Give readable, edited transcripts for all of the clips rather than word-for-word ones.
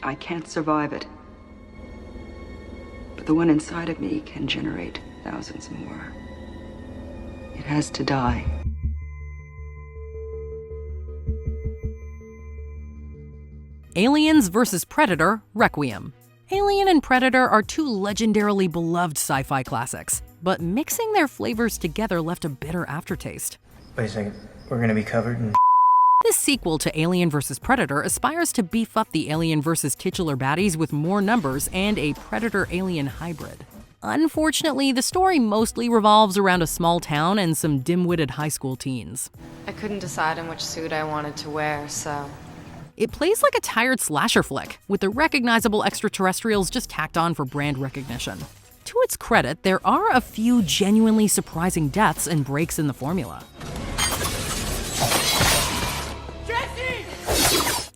I can't survive it. But the one inside of me can generate thousands more. It has to die. Aliens vs. Predator: Requiem. Alien and Predator are two legendarily beloved sci-fi classics, but mixing their flavors together left a bitter aftertaste. Wait a second, we're gonna be covered in This sequel to Alien vs. Predator aspires to beef up the Alien vs. titular baddies with more numbers and a Predator-Alien hybrid. Unfortunately, the story mostly revolves around a small town and some dim-witted high school teens. I couldn't decide on which suit I wanted to wear, so... It plays like a tired slasher flick, with the recognizable extraterrestrials just tacked on for brand recognition. To its credit, there are a few genuinely surprising deaths and breaks in the formula.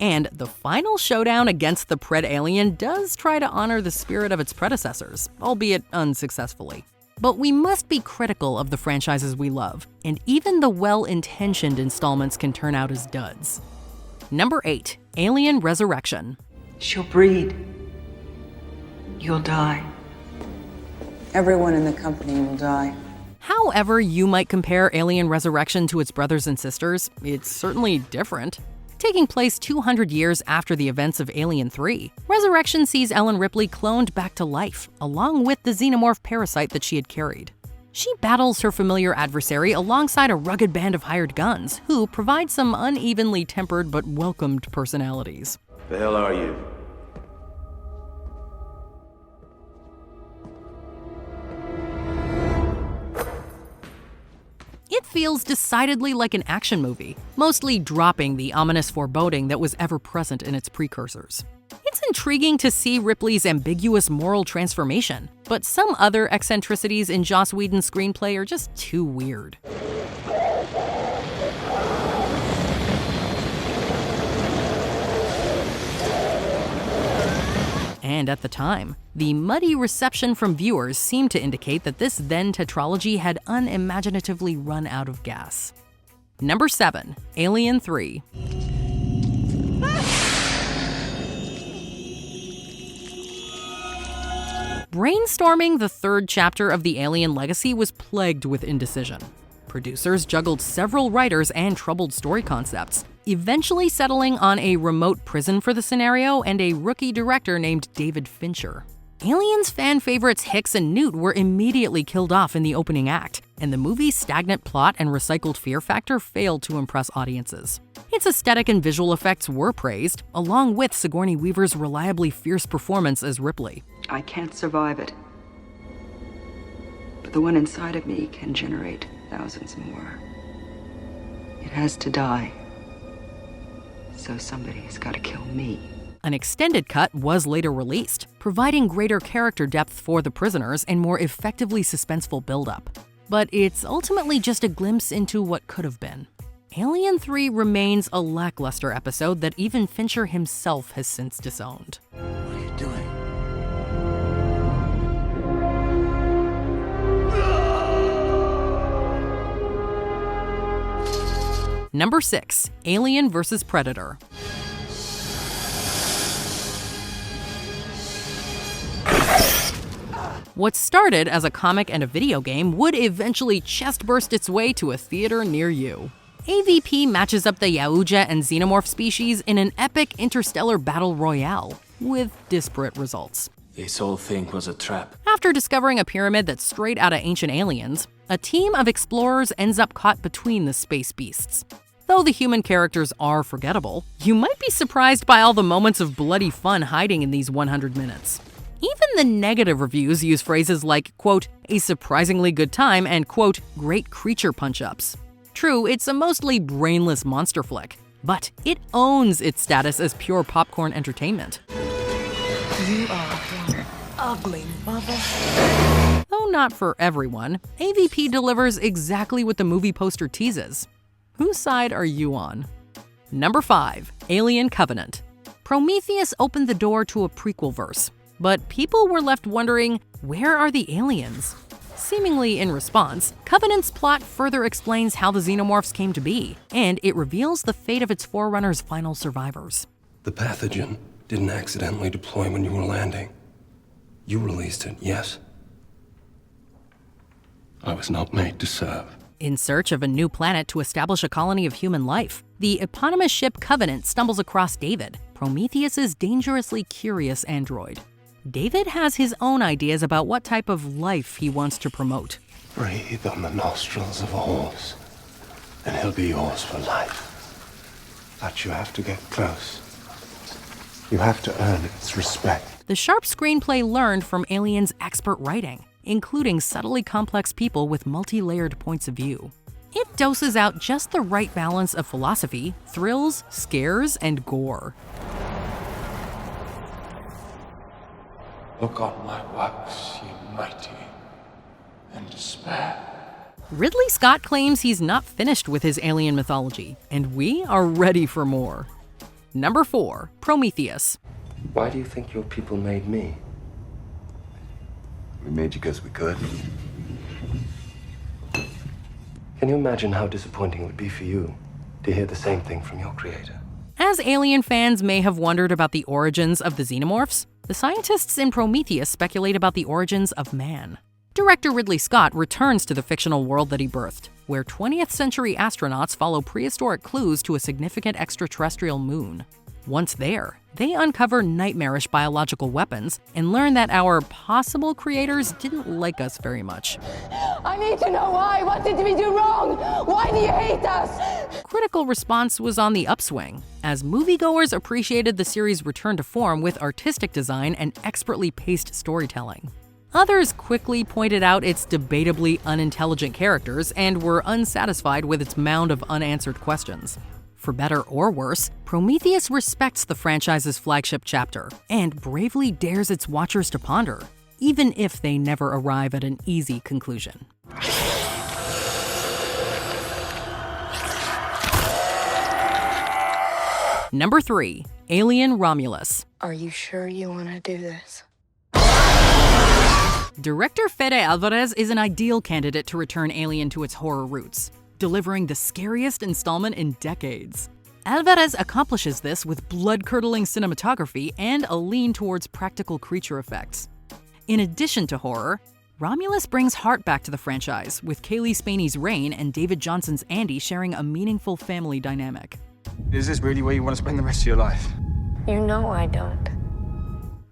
And the final showdown against the Pred alien does try to honor the spirit of its predecessors, albeit unsuccessfully. But we must be critical of the franchises we love, and even the well-intentioned installments can turn out as duds. Number 8, Alien Resurrection. She'll breed. You'll die. Everyone in the company will die. However you might compare Alien Resurrection to its brothers and sisters, it's certainly different. Taking place 200 years after the events of Alien 3, Resurrection sees Ellen Ripley cloned back to life, along with the xenomorph parasite that she had carried. She battles her familiar adversary alongside a rugged band of hired guns, who provide some unevenly tempered but welcomed personalities. The hell are you? It feels decidedly like an action movie, mostly dropping the ominous foreboding that was ever present in its precursors. It's intriguing to see Ripley's ambiguous moral transformation, but some other eccentricities in Joss Whedon's screenplay are just too weird. And at the time, the muddy reception from viewers seemed to indicate that this then tetralogy had unimaginatively run out of gas. Number 7, Alien 3. Brainstorming the third chapter of the Alien legacy was plagued with indecision. Producers juggled several writers and troubled story concepts, eventually settling on a remote prison for the scenario and a rookie director named David Fincher. Aliens fan favorites Hicks and Newt were immediately killed off in the opening act, and the movie's stagnant plot and recycled fear factor failed to impress audiences. Its aesthetic and visual effects were praised, along with Sigourney Weaver's reliably fierce performance as Ripley. I can't survive it. But the one inside of me can generate thousands more. It has to die. So somebody's got to kill me. An extended cut was later released, providing greater character depth for the prisoners and more effectively suspenseful buildup. But it's ultimately just a glimpse into what could have been. Alien 3 remains a lackluster episode that even Fincher himself has since disowned. What are you doing? Number 6, Alien vs. Predator. What started as a comic and a video game would eventually chest-burst its way to a theater near you. AVP matches up the Yaoja and Xenomorph species in an epic interstellar battle royale, with disparate results. This whole thing was a trap. After discovering a pyramid that's straight out of Ancient Aliens, a team of explorers ends up caught between the space beasts. Though the human characters are forgettable, you might be surprised by all the moments of bloody fun hiding in these 100 minutes. Even the negative reviews use phrases like, quote, a surprisingly good time and, quote, great creature punch-ups. True, it's a mostly brainless monster flick, but it owns its status as pure popcorn entertainment. You are one ugly mother. Though not for everyone, AVP delivers exactly what the movie poster teases. Whose side are you on? Number 5, Alien Covenant. Prometheus opened the door to a prequel verse, but people were left wondering, where are the aliens? Seemingly in response, Covenant's plot further explains how the xenomorphs came to be, and it reveals the fate of its forerunners' final survivors. The pathogen didn't accidentally deploy when you were landing. You released it, yes? I was not made to serve. In search of a new planet to establish a colony of human life, the eponymous ship Covenant stumbles across David, Prometheus's dangerously curious android. David has his own ideas about what type of life he wants to promote. Breathe on the nostrils of a horse, and he'll be yours for life. But you have to get close. You have to earn its respect. The sharp screenplay learned from Alien's expert writing, including subtly complex people with multi-layered points of view. It doses out just the right balance of philosophy, thrills, scares, and gore. Look on my works, ye mighty, and despair. Ridley Scott claims he's not finished with his alien mythology, and we are ready for more. Number 4, Prometheus. Why do you think your people made me? We made you because we could. Can you imagine how disappointing it would be for you to hear the same thing from your creator? As Alien fans may have wondered about the origins of the xenomorphs, the scientists in Prometheus speculate about the origins of man. Director Ridley Scott returns to the fictional world that he birthed, where 20th century astronauts follow prehistoric clues to a significant extraterrestrial moon. Once there, they uncover nightmarish biological weapons and learn that our possible creators didn't like us very much. I need to know why. What did we do wrong? Why do you hate us? Critical response was on the upswing, as moviegoers appreciated the series' return to form with artistic design and expertly paced storytelling. Others quickly pointed out its debatably unintelligent characters and were unsatisfied with its mound of unanswered questions. For better or worse, Prometheus respects the franchise's flagship chapter and bravely dares its watchers to ponder, even if they never arrive at an easy conclusion. Number 3, Alien Romulus. Are you sure you want to do this? Director Fede Álvarez is an ideal candidate to return Alien to its horror roots, delivering the scariest installment in decades. Álvarez accomplishes this with blood-curdling cinematography and a lean towards practical creature effects. In addition to horror, Romulus brings heart back to the franchise, with Kaylee Spaney's Rain and David Johnson's Andy sharing a meaningful family dynamic. Is this really where you want to spend the rest of your life? You know I don't.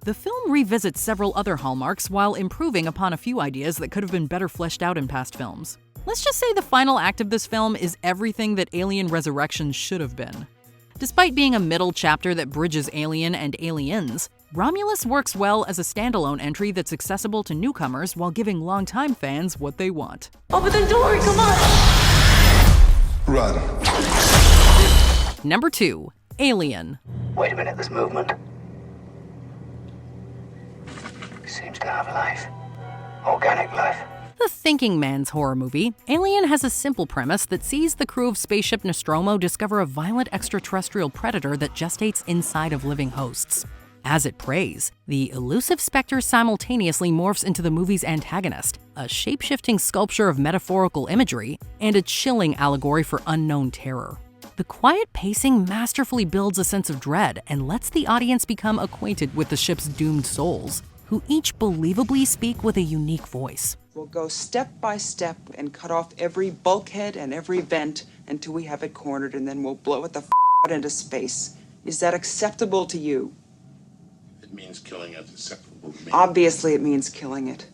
The film revisits several other hallmarks while improving upon a few ideas that could have been better fleshed out in past films. Let's just say the final act of this film is everything that Alien Resurrection should have been. Despite being a middle chapter that bridges Alien and Aliens, Romulus works well as a standalone entry that's accessible to newcomers while giving longtime fans what they want. Open the door, come on! Run. Number 2, Alien. Wait a minute, there's movement. Seems to have life. Organic life. The thinking man's horror movie, Alien has a simple premise that sees the crew of spaceship Nostromo discover a violent extraterrestrial predator that gestates inside of living hosts. As it preys, the elusive specter simultaneously morphs into the movie's antagonist, a shape-shifting sculpture of metaphorical imagery and a chilling allegory for unknown terror. The quiet pacing masterfully builds a sense of dread and lets the audience become acquainted with the ship's doomed souls, who each believably speak with a unique voice. We'll go step by step and cut off every bulkhead and every vent until we have it cornered, and then we'll blow it the out into space. Is that acceptable to you? It means killing it. Acceptable to me. Obviously it means killing it.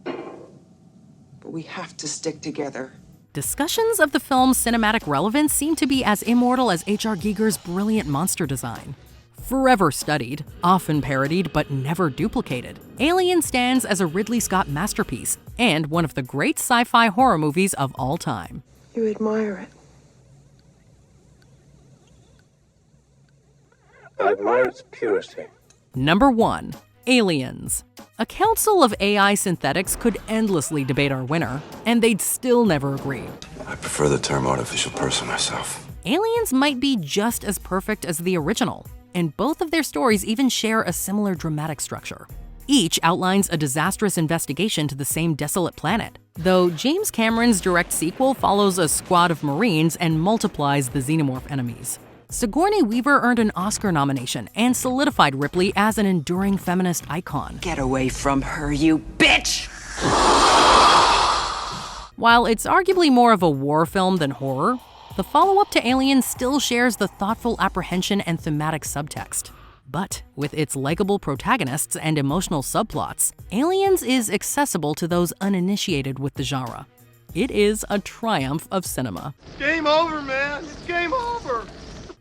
But we have to stick together. Discussions of the film's cinematic relevance seem to be as immortal as H.R. Giger's brilliant monster design. Forever studied, often parodied, but never duplicated, Alien stands as a Ridley Scott masterpiece and one of the great sci-fi horror movies of all time. You admire it. I admire its purity. Number 1, Aliens. A council of AI synthetics could endlessly debate our winner, and they'd still never agree. I prefer the term artificial person myself. Aliens might be just as perfect as the original, and both of their stories even share a similar dramatic structure. Each outlines a disastrous investigation to the same desolate planet, though James Cameron's direct sequel follows a squad of Marines and multiplies the xenomorph enemies. Sigourney Weaver earned an Oscar nomination and solidified Ripley as an enduring feminist icon. Get away from her, you bitch! While it's arguably more of a war film than horror, the follow-up to Alien still shares the thoughtful apprehension and thematic subtext. But with its likable protagonists and emotional subplots, Aliens is accessible to those uninitiated with the genre. It is a triumph of cinema. Game over, man. It's game over.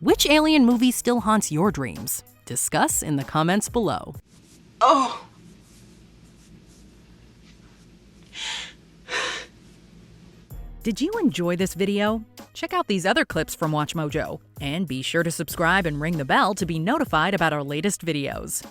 Which Alien movie still haunts your dreams? Discuss in the comments below. Oh! Did you enjoy this video? Check out these other clips from WatchMojo, and be sure to subscribe and ring the bell to be notified about our latest videos.